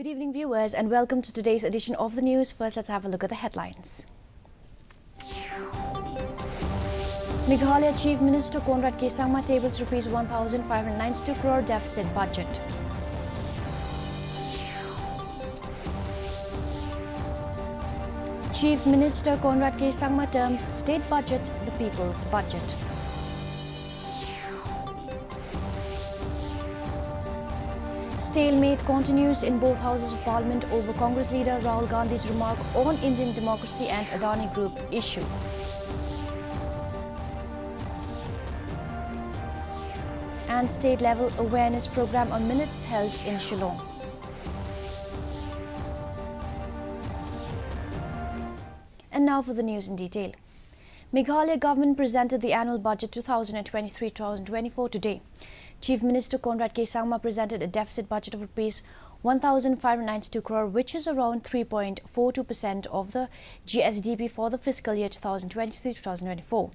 Good evening, viewers, and welcome to today's edition of the news. First, let's have a look at the headlines. Meghalaya Chief Minister Conrad K. Sangma tables Rs 1,592 crore deficit budget. Chief Minister Conrad K. Sangma terms state budget the people's budget. Stalemate continues in both houses of parliament over Congress leader Rahul Gandhi's remark on Indian democracy and Adani Group issue. And state-level awareness program on millets held in Shillong. And now for the news in detail. Meghalaya government presented the annual budget 2023-2024 today. Chief Minister Conrad K. Sangma presented a deficit budget of Rs 1,592 crore, which is around 3.42% of the GSDP for the fiscal year 2023-2024.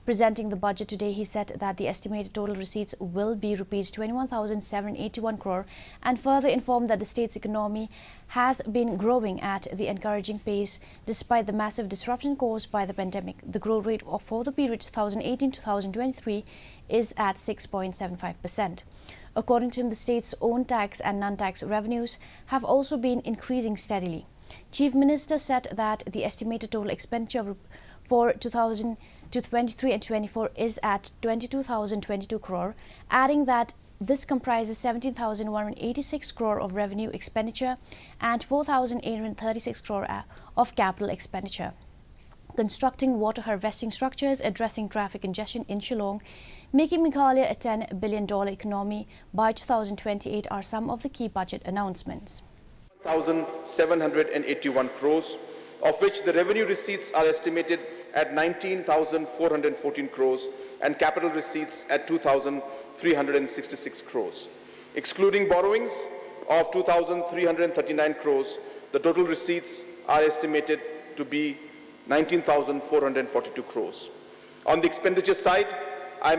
Presenting the budget today, he said that the estimated total receipts will be Rs 21,781 crore and further informed that the state's economy has been growing at the encouraging pace despite the massive disruption caused by the pandemic. The growth rate for the period 2018-2023 is at 6.75%. According to him, the state's own tax and non-tax revenues have also been increasing steadily. Chief Minister said that the estimated total expenditure for 2023 and 24 is at 22,022 crore, adding that this comprises 17,186 crore of revenue expenditure and 4,836 crore of capital expenditure. Constructing water harvesting structures, addressing traffic congestion in Shillong, making Meghalaya a $10 billion economy by 2028 are some of the key budget announcements. 1,781 crores, of which the revenue receipts are estimated at 19,414 crores and capital receipts at 2,366 crores. Excluding borrowings of 2,339 crores, the total receipts are estimated to be 19,442 crores. On the expenditure side, I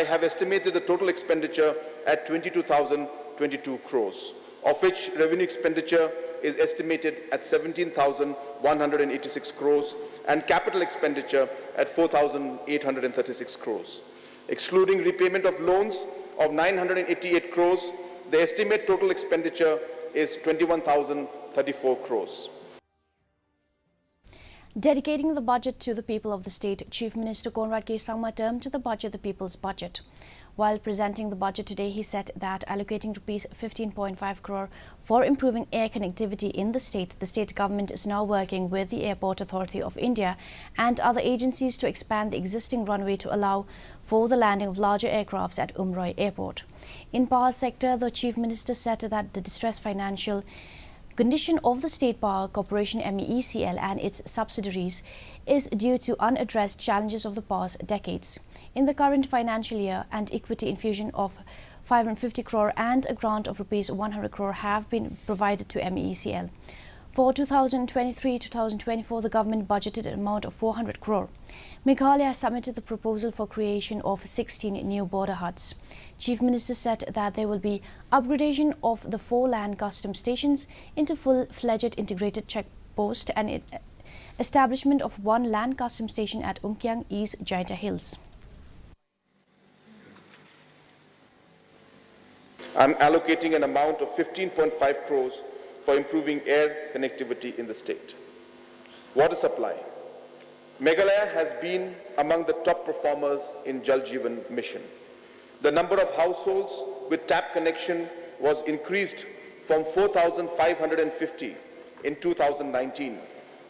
have estimated the total expenditure at 22,022 crores, of which revenue expenditure is estimated at 17,186 crores and capital expenditure at 4,836 crores. Excluding repayment of loans of 988 crores, the estimated total expenditure is 21,034 crores. Dedicating the budget to the people of the state, Chief Minister Conrad K. Sangma termed the budget the people's budget. While presenting the budget today, he said that allocating Rs 15.5 crore for improving air connectivity in the state government is now working with the Airport Authority of India and other agencies to expand the existing runway to allow for the landing of larger aircrafts at Umroi Airport. In power sector, the Chief Minister said that the distressed financial condition of the State Power Corporation MECL and its subsidiaries is due to unaddressed challenges of the past decades. In the current financial year, an equity infusion of 550 crore and a grant of Rs 100 crore have been provided to MECL. For 2023-2024, the government budgeted an amount of 400 crore. Meghalaya submitted the proposal for creation of 16 new border huts. Chief Minister said that there will be upgradation of the 4 land custom stations into full-fledged integrated checkpost and establishment of 1 land custom station at Umkyang East Jaita Hills. I'm allocating an amount of 15.5 crores for improving air connectivity in the state. Water supply. Meghalaya has been among the top performers in Jal Jeevan mission. The number of households with tap connection was increased from 4,550 in 2019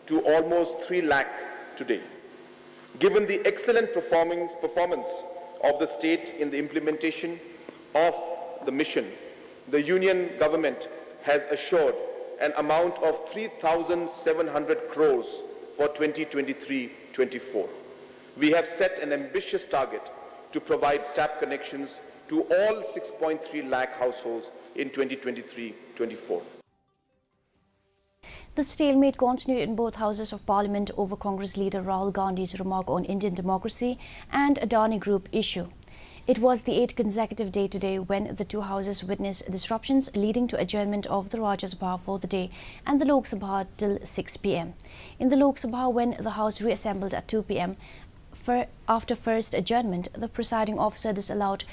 to almost 3 lakh today. Given the excellent performance of the state in the implementation of the mission, the Union government has assured an amount of 3,700 crores for 2023-24. We have set an ambitious target to provide tap connections to all 6.3 lakh households in 2023-24. The stalemate continued in both houses of parliament over Congress leader Rahul Gandhi's remark on Indian democracy and Adani Group issue. It was the 8th consecutive day today when the two houses witnessed disruptions leading to adjournment of the Rajya Sabha for the day and the Lok Sabha till 6 p.m. In the Lok Sabha, when the House reassembled at 2 p.m. After first adjournment, the presiding officer disallowed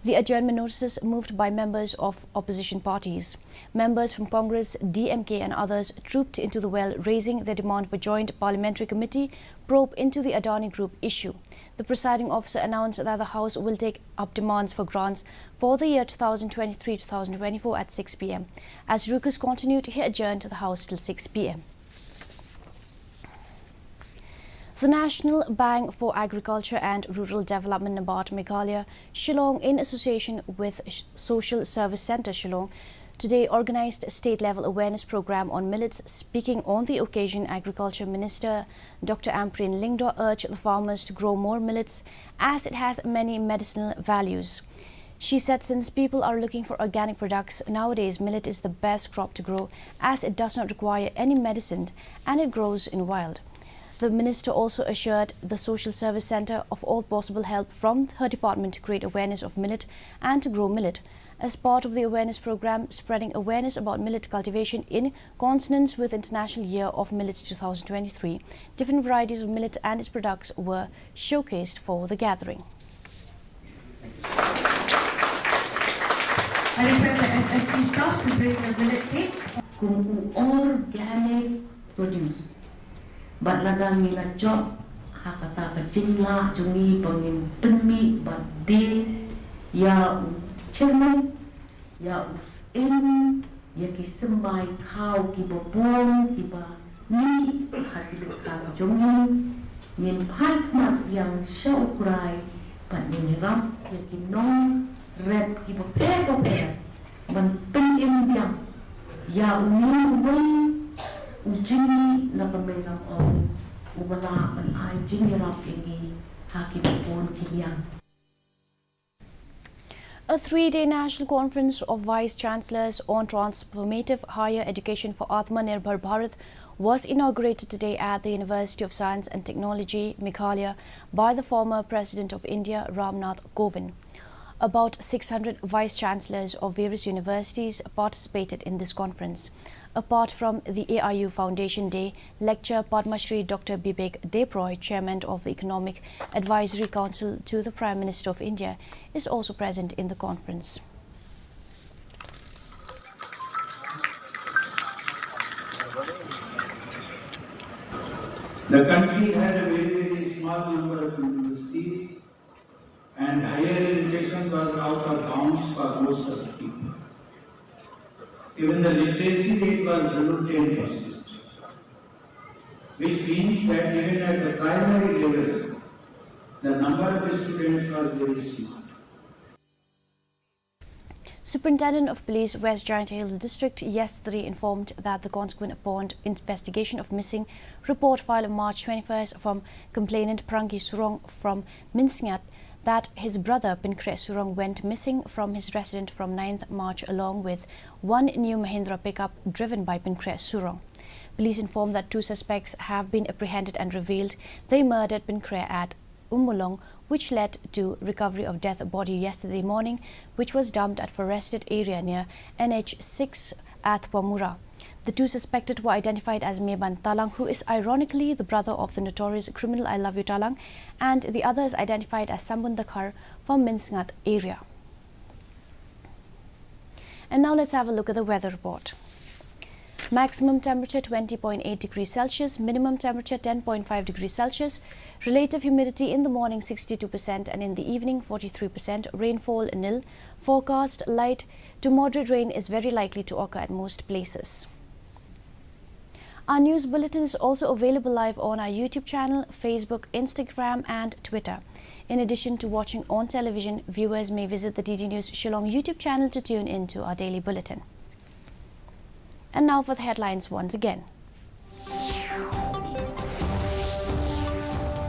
the adjournment notices moved by members of opposition parties. Members from Congress, DMK and others trooped into the well, raising their demand for joint parliamentary committee probe into the Adani Group issue. The presiding officer announced that the House will take up demands for grants for the year 2023-2024 at 6 p.m. As ruckus continued, he adjourned the House till 6 p.m. The National Bank for Agriculture and Rural Development NABARD Meghalaya, Shillong, in association with Social Service Centre Shillong, today organised a state-level awareness programme on millets. Speaking on the occasion, Agriculture Minister Dr. Amprin Lingdo urged the farmers to grow more millets as it has many medicinal values. She said since people are looking for organic products, nowadays millet is the best crop to grow as it does not require any medicine and it grows in wild. The minister also assured the Social Service Centre of all possible help from her department to create awareness of millet and to grow millet. As part of the awareness programme, spreading awareness about millet cultivation in consonance with International Year of Millets 2023, different varieties of millet and its products were showcased for the gathering. I request the SSC staff to bring the millet cakes. Kung organic produce. But lagang nila job hakata kajingla jungi pangin penmi but de ya cermin ya in ya kisembay kau kibobong kiba ni hati bekang jungi min pai kmak yang syaukurai but minirap ya kinong red kibopera man penin biang ya umin Ujini na pamilya o ubala man ay jinirap ini hakipon kiliang. A three-day national conference of Vice Chancellors on transformative higher education for Atmanirbhar Bharat was inaugurated today at the University of Science and Technology, Meghalaya, by the former President of India, Ram Nath Kovind. About 600 Vice Chancellors of various universities participated in this conference. Apart from the AIU Foundation Day lecture, Padma Shri Dr. Bibek Debroy, Chairman of the Economic Advisory Council to the Prime Minister of India, is also present in the conference. The country had a very small number of universities and higher education was out of bounds for most of the people. Even the literacy rate was below 10%, which means that even at the primary level, the number of students was very small. Superintendent of Police, West Giant Hills District, yesterday informed that the consequent upon investigation of missing report filed on March 21st from complainant Prangi Surong from Minsngat that his brother Pinkre Surong went missing from his residence from 9th March along with one new Mahindra pickup driven by Pinkre Surong. Police informed that two suspects have been apprehended and revealed they murdered Pinkre at Ummulong, which led to recovery of dead body yesterday morning, which was dumped at forested area near NH6 at Wamura. The two suspected were identified as Meban Talang, who is ironically the brother of the notorious criminal I Love You Talang, and the other is identified as Sambun Dakhar from Minsngat area. And now let's have a look at the weather report. Maximum temperature 20.8 degrees Celsius, minimum temperature 10.5 degrees Celsius, relative humidity in the morning 62% and in the evening 43%, rainfall nil, forecast light to moderate rain is very likely to occur at most places. Our news bulletin is also available live on our YouTube channel, Facebook, Instagram and Twitter. In addition to watching on television, viewers may visit the DD News Shillong YouTube channel to tune in to our daily bulletin. And now for the headlines once again.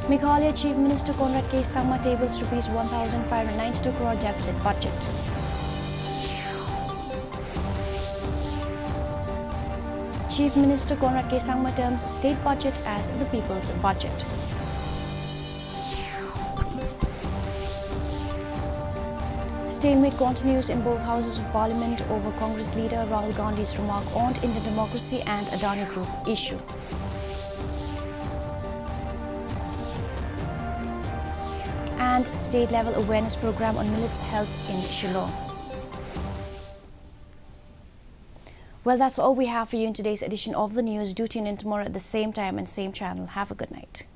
Meghalaya Chief Minister Conrad K. Sangma tables Rs 1,592 crore deficit budget. Chief Minister Conrad K. Sangma terms state budget as the people's budget. Stalemate continues in both houses of parliament over Congress leader Rahul Gandhi's remark on Indian democracy and Adani Group issue. And state-level awareness program on millets health in Shillong. Well, that's all we have for you in today's edition of the news. Do tune in tomorrow at the same time and same channel. Have a good night.